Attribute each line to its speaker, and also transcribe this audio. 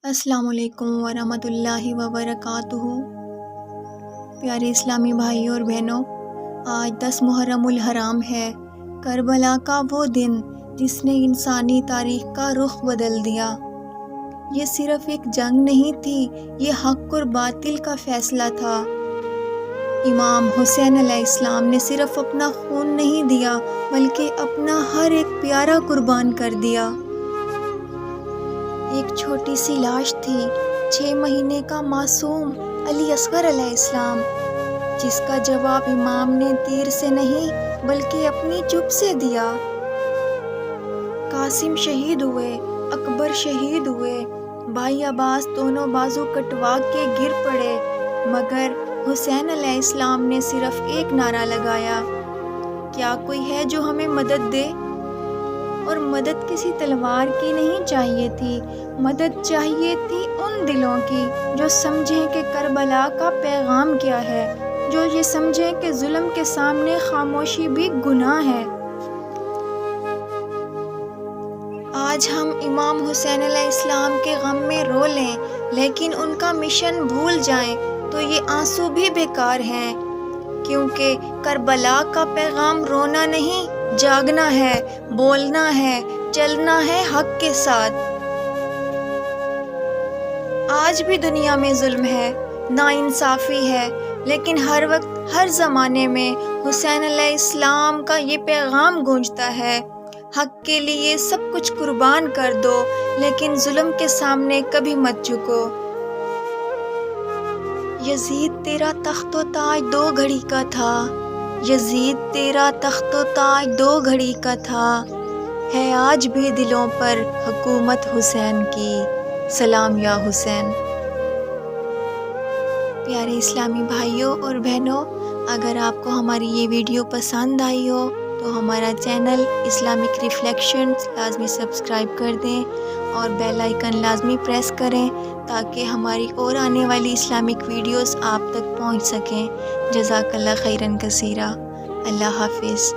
Speaker 1: السلام علیکم ورحمۃ اللہ وبرکاتہ۔ پیارے اسلامی بھائیوں اور بہنوں، آج 10 محرم الحرام ہے، کربلا کا وہ دن جس نے انسانی تاریخ کا رخ بدل دیا۔ یہ صرف ایک جنگ نہیں تھی، یہ حق اور باطل کا فیصلہ تھا۔ امام حسین علیہ السلام نے صرف اپنا خون نہیں دیا بلکہ اپنا ہر ایک پیارا قربان کر دیا۔ ایک چھوٹی سی لاش تھی، 6 مہینے کا معصوم علی اصغر علیہ السلام، جس کا جواب امام نے تیر سے نہیں بلکہ اپنی چپ سے دیا۔ قاسم شہید ہوئے، اکبر شہید ہوئے، بھائی عباس دونوں بازو کٹوا کے گر پڑے، مگر حسین علیہ السلام نے صرف ایک نعرہ لگایا، کیا کوئی ہے جو ہمیں مدد دے؟ اور مدد کسی تلوار کی نہیں چاہیے تھی، مدد چاہیے تھی ان دلوں کی جو سمجھیں کہ کربلا کا پیغام کیا ہے، جو یہ سمجھیں کہ ظلم کے سامنے خاموشی بھی گناہ ہے۔ آج ہم امام حسین علیہ السلام کے غم میں رو لیں لیکن ان کا مشن بھول جائیں تو یہ آنسو بھی بیکار ہیں، کیونکہ کربلا کا پیغام رونا نہیں، جاگنا ہے، بولنا ہے، چلنا ہے حق کے ساتھ۔ آج بھی دنیا میں ظلم ہے، ناانصافی ہے، لیکن ہر وقت ہر زمانے میں حسین علیہ السلام کا یہ پیغام گونجتا ہے، حق کے لیے سب کچھ قربان کر دو لیکن ظلم کے سامنے کبھی مت جھکو۔ یزید تیرا تخت و تاج 2 گھڑی کا تھا، یزید تیرا تخت و تاج 2 گھڑی کا تھا، ہے آج بھی دلوں پر حکومت حسین کی، سلام یا حسین۔ پیارے اسلامی بھائیوں اور بہنوں، اگر آپ کو ہماری یہ ویڈیو پسند آئی ہو تو ہمارا چینل اسلامک ریفلیکشنز لازمی سبسکرائب کر دیں اور بیل آئیکن لازمی پریس کریں تاکہ ہماری اور آنے والی اسلامک ویڈیوز آپ تک پہنچ سکیں۔ جزاک اللہ خیراً کثیرا۔ اللہ حافظ۔